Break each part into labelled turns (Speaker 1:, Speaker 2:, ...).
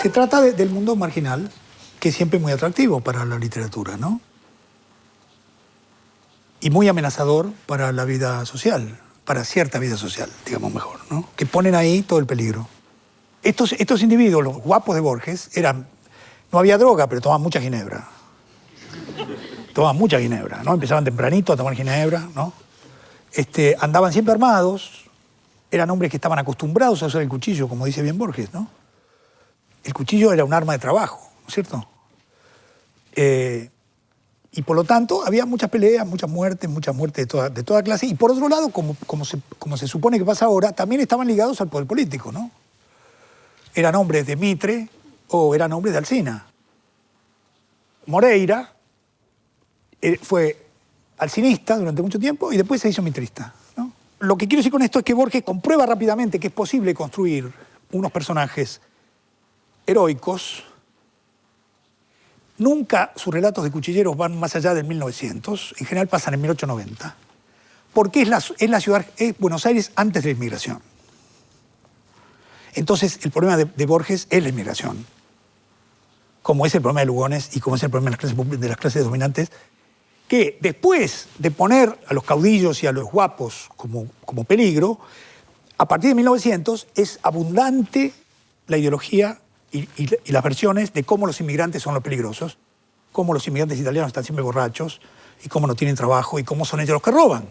Speaker 1: Se trata del mundo marginal, que es siempre muy atractivo para la literatura, ¿no? Y muy amenazador para la vida social, para cierta vida social, digamos mejor, ¿no? Que ponen ahí todo el peligro. Estos individuos, los guapos de Borges, no había droga, pero tomaban mucha ginebra. Tomaban mucha ginebra, ¿no? Empezaban tempranito a tomar ginebra, ¿no? Andaban siempre armados, eran hombres que estaban acostumbrados a usar el cuchillo, como dice bien Borges, ¿no? El cuchillo era un arma de trabajo, ¿no es cierto? Y por lo tanto había muchas peleas, muchas muertes de toda clase. Y por otro lado, como se supone que pasa ahora, también estaban ligados al poder político, ¿no? Eran hombres de Mitre o eran hombres de Alsina. Moreira fue alcinista durante mucho tiempo y después se hizo mitrista, ¿no? Lo que quiero decir con esto es que Borges comprueba rápidamente que es posible construir unos personajes heroicos. Nunca sus relatos de cuchilleros van más allá del 1900, en general pasan en 1890, porque es Buenos Aires antes de la inmigración. Entonces el problema de Borges es la inmigración, como es el problema de Lugones y como es el problema de las clases dominantes, que después de poner a los caudillos y a los guapos como peligro, a partir de 1900 es abundante la ideología y las versiones de cómo los inmigrantes son los peligrosos, cómo los inmigrantes italianos están siempre borrachos, y cómo no tienen trabajo, y cómo son ellos los que roban.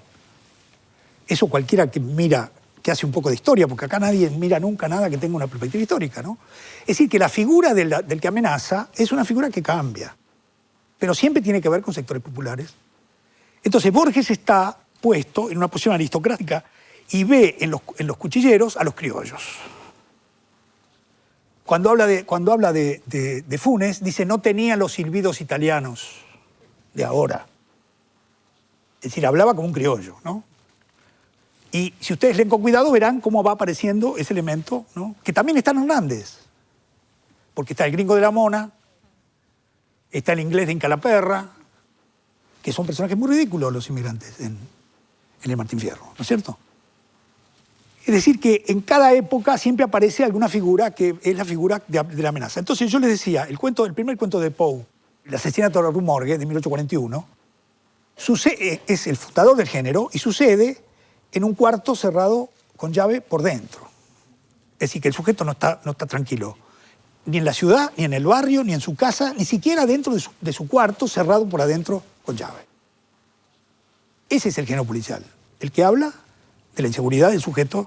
Speaker 1: Eso cualquiera que mira, que hace un poco de historia, porque acá nadie mira nunca nada que tenga una perspectiva histórica, ¿no? Es decir, que la figura del que amenaza es una figura que cambia, pero siempre tiene que ver con sectores populares. Entonces Borges está puesto en una posición aristocrática y ve en los cuchilleros a los criollos. Cuando habla de Funes, dice, no tenía los silbidos italianos de ahora. Es decir, hablaba como un criollo, ¿no? Y si ustedes leen con cuidado, verán cómo va apareciendo ese elemento, ¿no? Que también está en Hernández. Porque está el gringo de la Mona, está el inglés de Incalaperra, que son personajes muy ridículos los inmigrantes en el Martín Fierro, ¿no es cierto? Es decir, que en cada época siempre aparece alguna figura que es la figura de la amenaza. Entonces yo les decía, el primer cuento de Poe, El asesinato de la Rue Morgue, de 1841, es el fundador del género y sucede en un cuarto cerrado con llave por dentro. Es decir, que el sujeto no está tranquilo, ni en la ciudad, ni en el barrio, ni en su casa, ni siquiera dentro de su cuarto cerrado por adentro con llave. Ese es el género policial, el que habla de la inseguridad del sujeto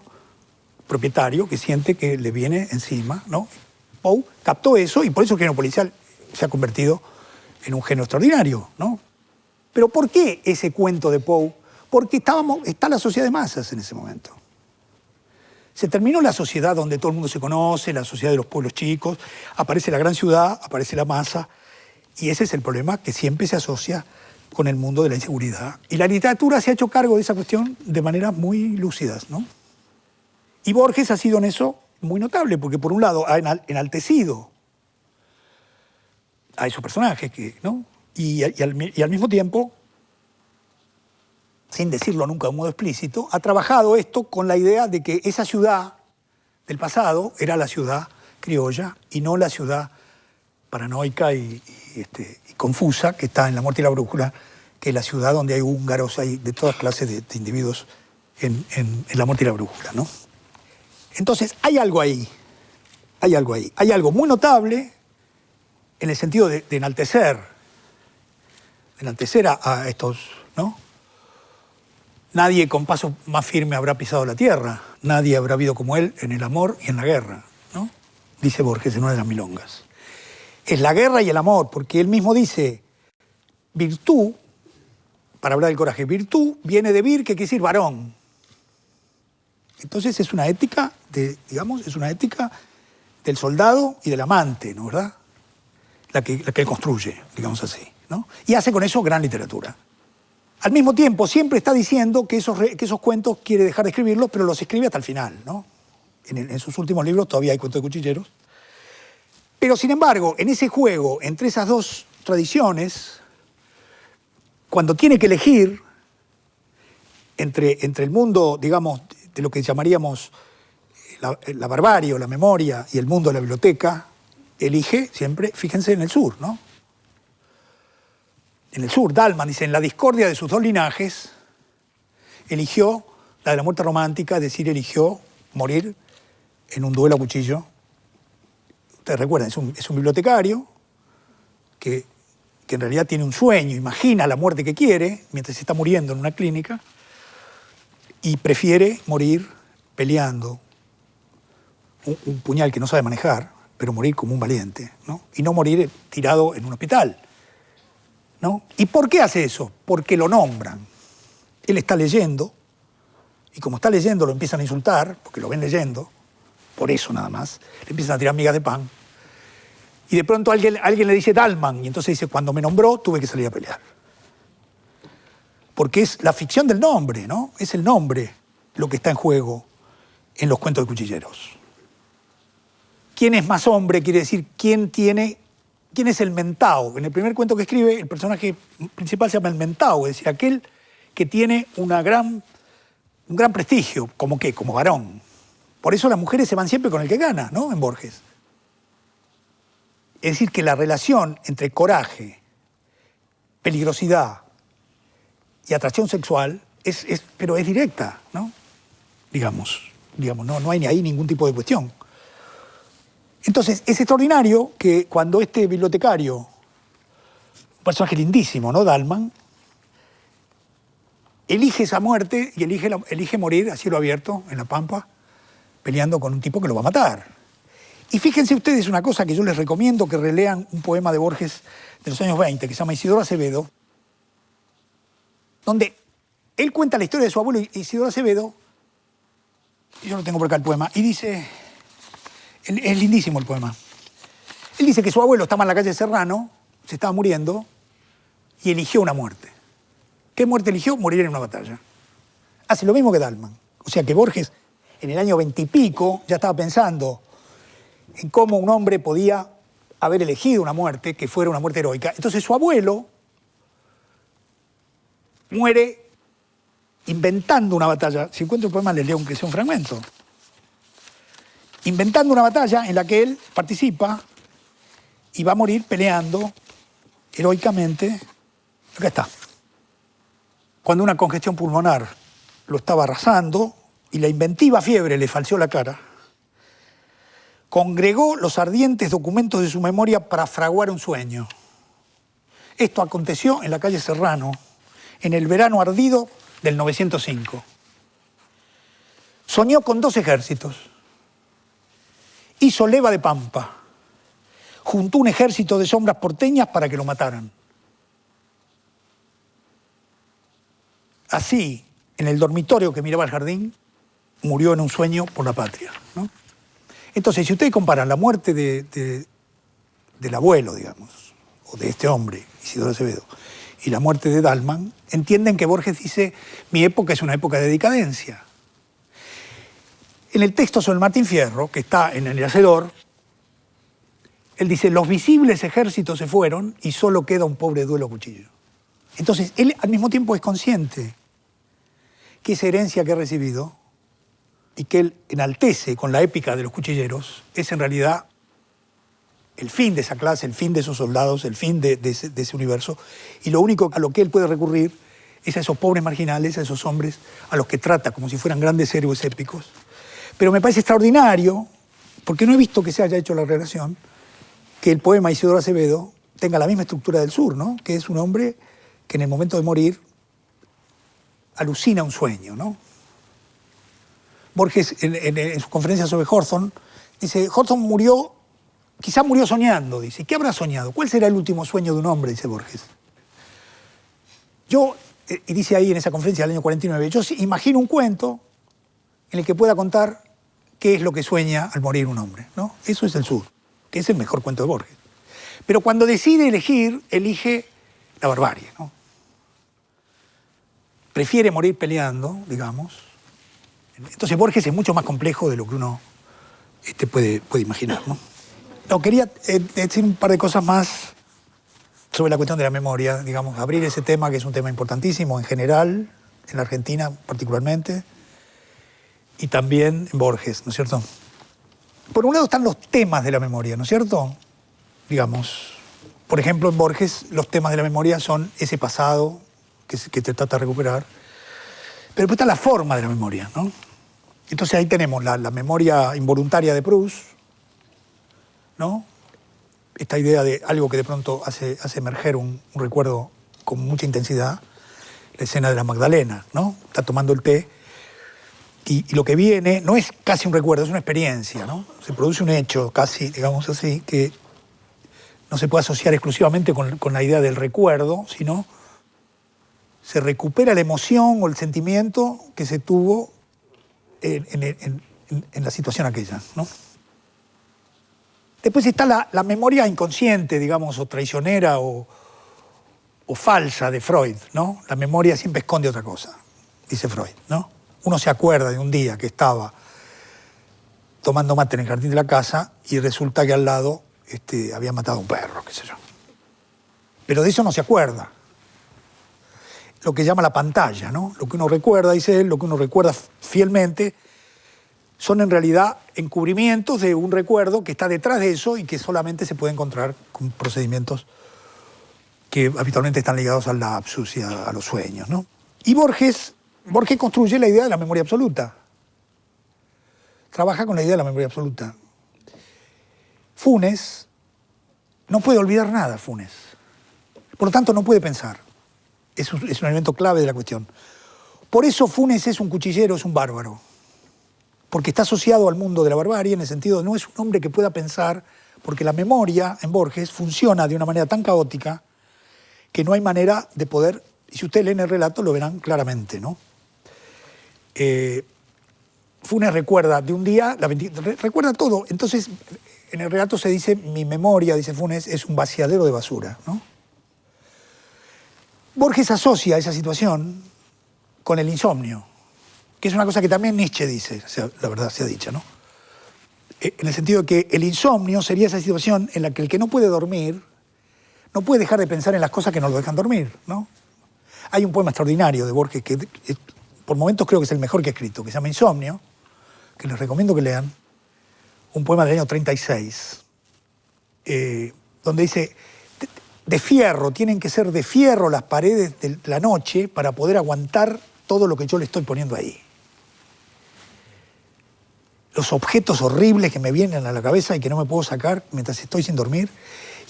Speaker 1: propietario que siente que le viene encima, ¿no? Poe captó eso y por eso el género policial se ha convertido en un género extraordinario, ¿no? Pero ¿por qué ese cuento de Poe? Porque está la sociedad de masas en ese momento. Se terminó la sociedad donde todo el mundo se conoce, la sociedad de los pueblos chicos, aparece la gran ciudad, aparece la masa, y ese es el problema que siempre se asocia con el mundo de la inseguridad. Y la literatura se ha hecho cargo de esa cuestión de maneras muy lúcidas, ¿no? Y Borges ha sido en eso muy notable, porque por un lado ha enaltecido a esos personajes, ¿no? Y al mismo tiempo, sin decirlo nunca de un modo explícito, ha trabajado esto con la idea de que esa ciudad del pasado era la ciudad criolla y no la ciudad paranoica y confusa que está en La muerte y la brújula, que es la ciudad donde hay húngaros, hay de todas clases de individuos en La muerte y la brújula, ¿no? Entonces, hay algo ahí. Hay algo muy notable en el sentido de enaltecer a estos, ¿no? Nadie con paso más firme habrá pisado la tierra, nadie habrá habido como él en el amor y en la guerra, ¿no? Dice Borges en una de las milongas. Es la guerra y el amor, porque él mismo dice, virtud, para hablar del coraje, virtud viene de vir, que quiere decir varón. Entonces es una ética, es una ética del soldado y del amante, ¿no, verdad? La que él construye, digamos así, ¿no? Y hace con eso gran literatura. Al mismo tiempo, siempre está diciendo que esos cuentos quiere dejar de escribirlos, pero los escribe hasta el final, ¿no? En sus últimos libros todavía hay cuentos de cuchilleros. Pero, sin embargo, en ese juego entre esas dos tradiciones, cuando tiene que elegir entre el mundo, digamos, de lo que llamaríamos la barbarie o la memoria y el mundo de la biblioteca, elige siempre, fíjense en el sur, ¿no? En el sur, Dalman dice, en la discordia de sus dos linajes, eligió la de la muerte romántica, es decir, eligió morir en un duelo a cuchillo. Ustedes recuerdan, es un bibliotecario que en realidad tiene un sueño, imagina la muerte que quiere mientras se está muriendo en una clínica y prefiere morir peleando un puñal que no sabe manejar, pero morir como un valiente, ¿no? Y no morir tirado en un hospital, ¿no? ¿Y por qué hace eso? Porque lo nombran. Él está leyendo, y como está leyendo lo empiezan a insultar, porque lo ven leyendo, por eso nada más, le empiezan a tirar migas de pan, y de pronto alguien le dice Dalman, y entonces dice, cuando me nombró tuve que salir a pelear. Porque es la ficción del nombre, ¿no? Es el nombre lo que está en juego en los cuentos de cuchilleros. ¿Quién es más hombre? Quiere decir, ¿quién es el mentao? En el primer cuento que escribe, el personaje principal se llama el mentao, es decir, aquel que tiene un gran prestigio, ¿como qué? Como varón. Por eso las mujeres se van siempre con el que gana, ¿no? En Borges. Es decir, que la relación entre coraje, peligrosidad y atracción sexual pero es directa, ¿no? Digamos, no hay ni ahí ningún tipo de cuestión. Entonces, es extraordinario que cuando este bibliotecario, un personaje lindísimo, ¿no? Dalman, elige esa muerte y elige morir a cielo abierto, en la pampa, peleando con un tipo que lo va a matar. Y fíjense ustedes una cosa que yo les recomiendo que relean un poema de Borges de los años 20, que se llama Isidoro Acevedo, donde él cuenta la historia de su abuelo Isidoro Acevedo, y yo lo tengo por acá el poema, y dice, es lindísimo el poema, él dice que su abuelo estaba en la calle Serrano, se estaba muriendo, y eligió una muerte. ¿Qué muerte eligió? Morir en una batalla. Hace lo mismo que Dalman. O sea que Borges, en el año 20 y pico, ya estaba pensando en cómo un hombre podía haber elegido una muerte que fuera una muerte heroica. Entonces su abuelo muere inventando una batalla. Si encuentro el poema, les leo aunque sea un fragmento. Inventando una batalla en la que él participa y va a morir peleando heroicamente. Acá está. Cuando una congestión pulmonar lo estaba arrasando y la inventiva fiebre le falseó la cara, congregó los ardientes documentos de su memoria para fraguar un sueño. Esto aconteció en la calle Serrano, en el verano ardido del 905. Soñó con 2 ejércitos. Hizo leva de pampa. Juntó un ejército de sombras porteñas para que lo mataran. Así, en el dormitorio que miraba al jardín, murió en un sueño por la patria, ¿no? Entonces, si ustedes comparan la muerte del abuelo, digamos, o de este hombre, Isidoro Acevedo, y la muerte de Dalman, entienden que Borges dice, mi época es una época de decadencia. En el texto sobre Martín Fierro, que está en El Hacedor, él dice, los visibles ejércitos se fueron y solo queda un pobre duelo a cuchillo. Entonces, él al mismo tiempo es consciente que esa herencia que ha recibido y que él enaltece con la épica de los cuchilleros es en realidad el fin de esa clase, el fin de esos soldados, el fin de ese universo. Y lo único a lo que él puede recurrir es a esos pobres marginales, a esos hombres a los que trata como si fueran grandes héroes épicos. Pero me parece extraordinario, porque no he visto que se haya hecho la relación, que el poema Isidoro Acevedo tenga la misma estructura del sur, ¿no? Que es un hombre que en el momento de morir alucina un sueño, ¿no? Borges, en su conferencia sobre Hawthorne, dice, Hawthorne murió, quizá murió soñando, dice. ¿Qué habrá soñado? ¿Cuál será el último sueño de un hombre? Dice Borges. Yo, y dice ahí en esa conferencia del año 49, yo imagino un cuento en el que pueda contar qué es lo que sueña al morir un hombre, ¿no? Eso es el sur, que es el mejor cuento de Borges. Pero cuando decide elegir, elige la barbarie, ¿no? Prefiere morir peleando, digamos. Entonces Borges es mucho más complejo de lo que uno puede imaginar, ¿no? No, quería decir un par de cosas más sobre la cuestión de la memoria, digamos, abrir ese tema que es un tema importantísimo en general, en la Argentina particularmente, y también en Borges, ¿no es cierto? Por un lado están los temas de la memoria, ¿no es cierto? digamos, por ejemplo, en Borges los temas de la memoria son ese pasado que te trata de recuperar, pero después está la forma de la memoria, ¿no? Entonces ahí tenemos la memoria involuntaria de Proust, ¿no? Esta idea de algo que de pronto hace emerger un recuerdo con mucha intensidad, la escena de la Magdalena, ¿no? Está tomando el té y lo que viene no es casi un recuerdo, es una experiencia, ¿no? Se produce un hecho casi, digamos así, que no se puede asociar exclusivamente con la idea del recuerdo, sino se recupera la emoción o el sentimiento que se tuvo en la situación aquella, ¿no? Después está la memoria inconsciente, digamos, o traicionera o falsa de Freud, ¿no? La memoria siempre esconde otra cosa, dice Freud, ¿no? Uno se acuerda de un día que estaba tomando mate en el jardín de la casa y resulta que al lado había matado a un perro, qué sé yo. Pero de eso no se acuerda. Lo que llama la pantalla, ¿no? Lo que uno recuerda, dice él, lo que uno recuerda fielmente, son en realidad encubrimientos de un recuerdo que está detrás de eso y que solamente se puede encontrar con procedimientos que habitualmente están ligados al lapsus y a los sueños, ¿no? Y Borges construye la idea de la memoria absoluta. Trabaja con la idea de la memoria absoluta. Funes no puede olvidar nada, Funes. Por lo tanto, no puede pensar. Es un elemento clave de la cuestión. Por eso Funes es un cuchillero, es un bárbaro. Porque está asociado al mundo de la barbarie en el sentido de no es un hombre que pueda pensar, porque la memoria en Borges funciona de una manera tan caótica que no hay manera de poder, y si ustedes leen el relato lo verán claramente, ¿no? Funes recuerda de un día, recuerda todo. Entonces, en el relato se dice, mi memoria, dice Funes, es un vaciadero de basura, ¿no? Borges asocia esa situación con el insomnio, que es una cosa que también Nietzsche dice, o sea, la verdad sea dicha, ¿no? En el sentido de que el insomnio sería esa situación en la que el que no puede dormir no puede dejar de pensar en las cosas que no lo dejan dormir, ¿no? Hay un poema extraordinario de Borges que por momentos creo que es el mejor que he escrito, que se llama Insomnio, que les recomiendo que lean, un poema del año 36, donde dice, de fierro, tienen que ser de fierro las paredes de la noche para poder aguantar todo lo que yo le estoy poniendo ahí. Los objetos horribles que me vienen a la cabeza y que no me puedo sacar mientras estoy sin dormir,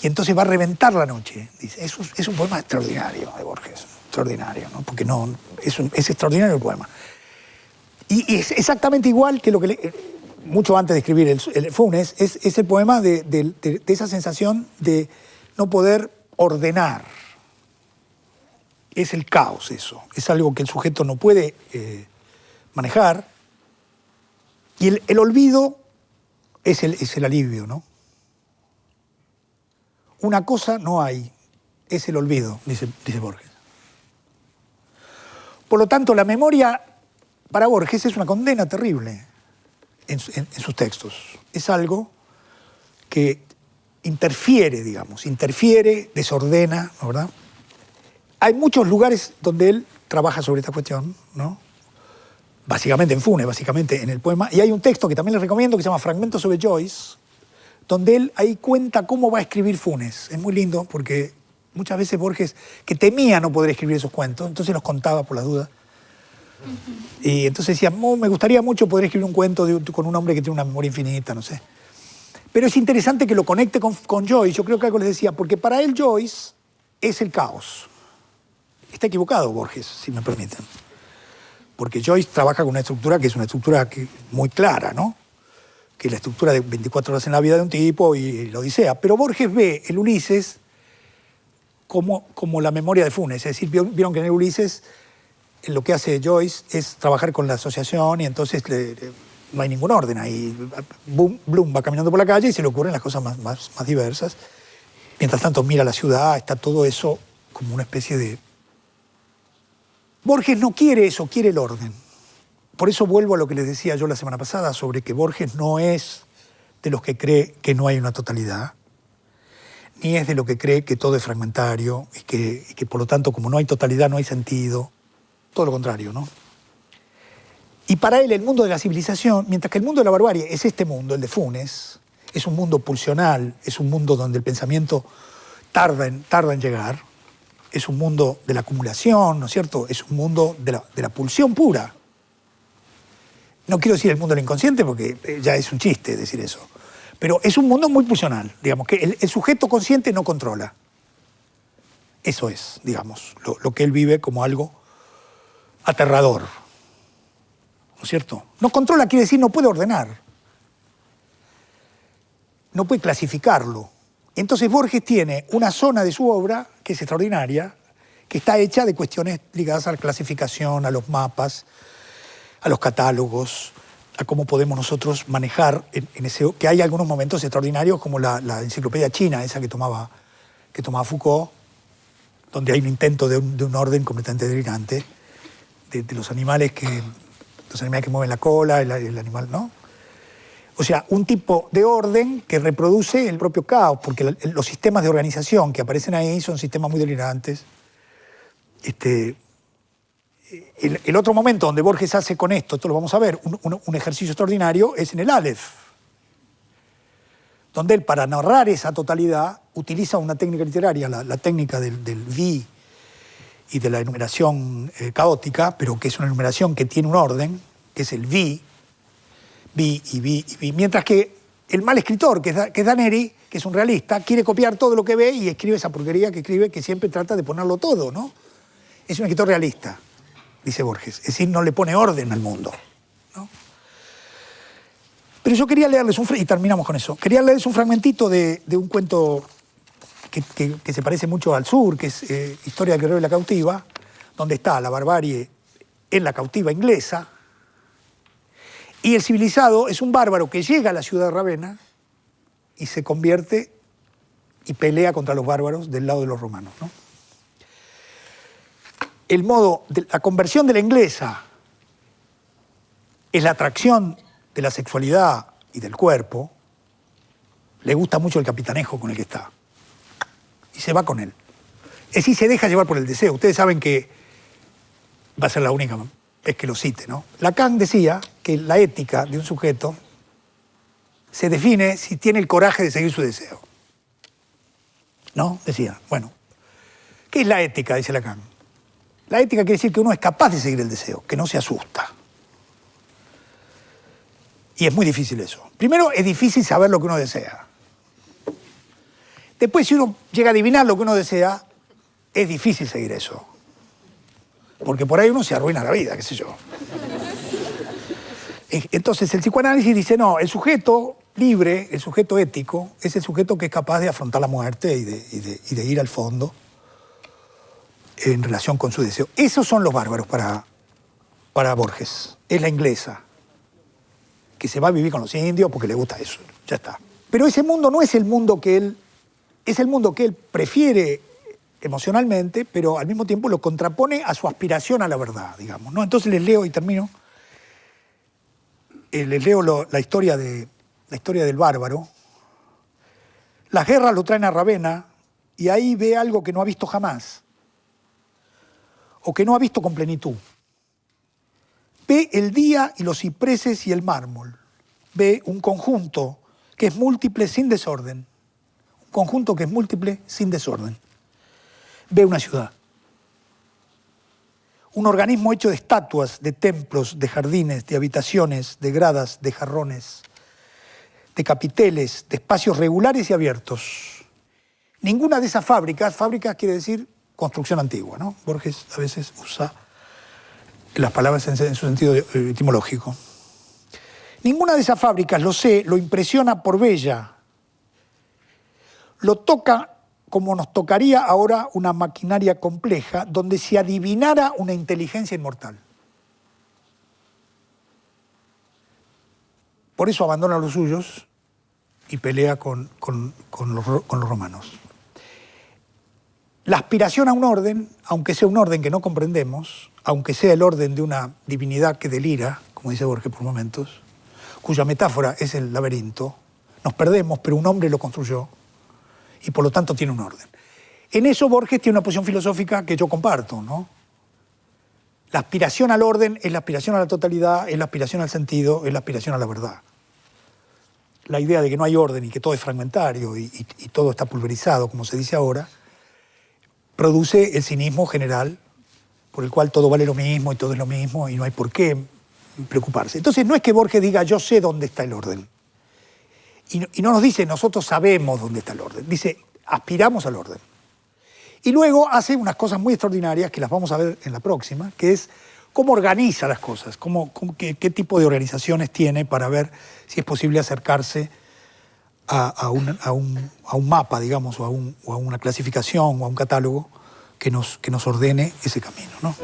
Speaker 1: y entonces va a reventar la noche. Dice, es un poema extraordinario de Borges, extraordinario, ¿no? Porque no, es extraordinario el poema. Y es exactamente igual que lo que mucho antes de escribir el Funes, es el poema de esa sensación de no poder ordenar. Es el caos eso, es algo que el sujeto no puede manejar. Y el olvido es el alivio, ¿no? Una cosa no hay, es el olvido, dice Borges. Por lo tanto, la memoria para Borges es una condena terrible en sus textos. Es algo que interfiere, digamos, desordena, ¿no, verdad? Hay muchos lugares donde él trabaja sobre esta cuestión, ¿no? Básicamente en Funes, básicamente en el poema. Y hay un texto que también les recomiendo que se llama Fragmentos sobre Joyce, donde él ahí cuenta cómo va a escribir Funes. Es muy lindo porque muchas veces Borges, que temía no poder escribir esos cuentos, entonces los contaba por las dudas. Y entonces decía, me gustaría mucho poder escribir un cuento con un hombre que tiene una memoria infinita, no sé. Pero es interesante que lo conecte con Joyce. Yo creo que algo les decía, porque para él Joyce es el caos. Está equivocado Borges, si me permiten. Porque Joyce trabaja con una estructura que es una estructura muy clara, ¿no? Que es la estructura de 24 horas en la vida de un tipo y la Odisea. Pero Borges ve el Ulises como la memoria de Funes. Es decir, vieron que en el Ulises lo que hace Joyce es trabajar con la asociación y entonces no hay ningún orden ahí. Bloom va caminando por la calle y se le ocurren las cosas más diversas. Mientras tanto mira la ciudad, está todo eso como una especie de... Borges no quiere eso, quiere el orden. Por eso vuelvo a lo que les decía yo la semana pasada sobre que Borges no es de los que cree que no hay una totalidad, ni es de los que cree que todo es fragmentario y que por lo tanto como no hay totalidad no hay sentido. Todo lo contrario, ¿no? Y para él el mundo de la civilización, mientras que el mundo de la barbarie es este mundo, el de Funes, es un mundo pulsional, es un mundo donde el pensamiento tarda en llegar, es un mundo de la acumulación, ¿no es cierto? Es un mundo de la pulsión pura. No quiero decir el mundo del inconsciente porque ya es un chiste decir eso, pero es un mundo muy pulsional, digamos, que el sujeto consciente no controla. Eso es, digamos, lo que él vive como algo aterrador, ¿no es cierto? No controla quiere decir no puede ordenar, no puede clasificarlo. Entonces Borges tiene una zona de su obra que es extraordinaria, que está hecha de cuestiones ligadas a la clasificación, a los mapas, a los catálogos, a cómo podemos nosotros manejar en ese... que hay algunos momentos extraordinarios como la enciclopedia china, esa que tomaba Foucault, donde hay un intento de un orden completamente delirante, de los animales que mueven la cola, el animal, ¿no? O sea, un tipo de orden que reproduce el propio caos, porque los sistemas de organización que aparecen ahí son sistemas muy delirantes. El otro momento donde Borges hace con esto lo vamos a ver, un ejercicio extraordinario, es en el Aleph, donde él, para narrar esa totalidad, utiliza una técnica literaria, la técnica del vi y de la enumeración caótica, pero que es una enumeración que tiene un orden, que es el vi, mientras que el mal escritor, que es Daneri, que es un realista, quiere copiar todo lo que ve y escribe esa porquería que escribe, que siempre trata de ponerlo todo, ¿no? Es un escritor realista, dice Borges, es decir, no le pone orden al mundo, ¿no? Pero yo quería leerles y terminamos con eso, quería leerles un fragmentito de un cuento que se parece mucho al sur, que es Historia del guerrero y la cautiva, donde está la barbarie en la cautiva inglesa, y el civilizado es un bárbaro que llega a la ciudad de Ravenna y se convierte y pelea contra los bárbaros del lado de los romanos, ¿no? El modo de la conversión de la inglesa es la atracción de la sexualidad y del cuerpo. Le gusta mucho el capitanejo con el que está y se va con él. Es decir, se deja llevar por el deseo. Ustedes saben que va a ser la única vez que lo cite, ¿no? Lacan decía que la ética de un sujeto se define si tiene el coraje de seguir su deseo. ¿No? Decía, bueno, ¿qué es la ética? Dice Lacan. La ética quiere decir que uno es capaz de seguir el deseo, que no se asusta. Y es muy difícil eso. Primero, es difícil saber lo que uno desea. Después, si uno llega a adivinar lo que uno desea, es difícil seguir eso. Porque por ahí uno se arruina la vida, qué sé yo. Entonces, el psicoanálisis dice, no, el sujeto libre, el sujeto ético, es el sujeto que es capaz de afrontar la muerte y de ir al fondo en relación con su deseo. Esos son los bárbaros para Borges. Es la inglesa, que se va a vivir con los indios porque le gusta eso. Ya está. Pero ese mundo no es el mundo que él... Es el mundo que él prefiere emocionalmente, pero al mismo tiempo lo contrapone a su aspiración a la verdad, digamos, ¿no? Entonces les leo y termino. Les leo la historia del bárbaro. Las guerras lo traen a Ravenna y ahí ve algo que no ha visto jamás, o que no ha visto con plenitud. Ve el día y los cipreses y el mármol. Ve un conjunto que es múltiple sin desorden. Un conjunto que es múltiple sin desorden. Ve una ciudad. Un organismo hecho de estatuas, de templos, de jardines, de habitaciones, de gradas, de jarrones, de capiteles, de espacios regulares y abiertos. Ninguna de esas fábricas quiere decir construcción antigua, ¿no? Borges a veces usa las palabras en su sentido etimológico. Ninguna de esas fábricas, lo impresiona por bella. Lo toca como nos tocaría ahora una maquinaria compleja donde se adivinara una inteligencia inmortal. Por eso abandona a los suyos y pelea con los romanos. La aspiración a un orden, aunque sea un orden que no comprendemos, aunque sea el orden de una divinidad que delira, como dice Borges por momentos, cuya metáfora es el laberinto, nos perdemos, pero un hombre lo construyó y por lo tanto tiene un orden. En eso Borges tiene una posición filosófica que yo comparto, ¿no? La aspiración al orden es la aspiración a la totalidad, es la aspiración al sentido, es la aspiración a la verdad. la idea de que no hay orden y que todo es fragmentario y todo está pulverizado, como se dice ahora, produce el cinismo general por el cual todo vale lo mismo y todo es lo mismo y no hay por qué preocuparse. Entonces no es que Borges diga yo sé dónde está el orden. Y no nos dice nosotros sabemos dónde está el orden. Dice aspiramos al orden. Y luego hace unas cosas muy extraordinarias que las vamos a ver en la próxima, que es cómo organiza las cosas, qué tipo de organizaciones tiene para ver si es posible acercarse a un mapa, digamos, o a una clasificación o a un catálogo que nos ordene ese camino, ¿no?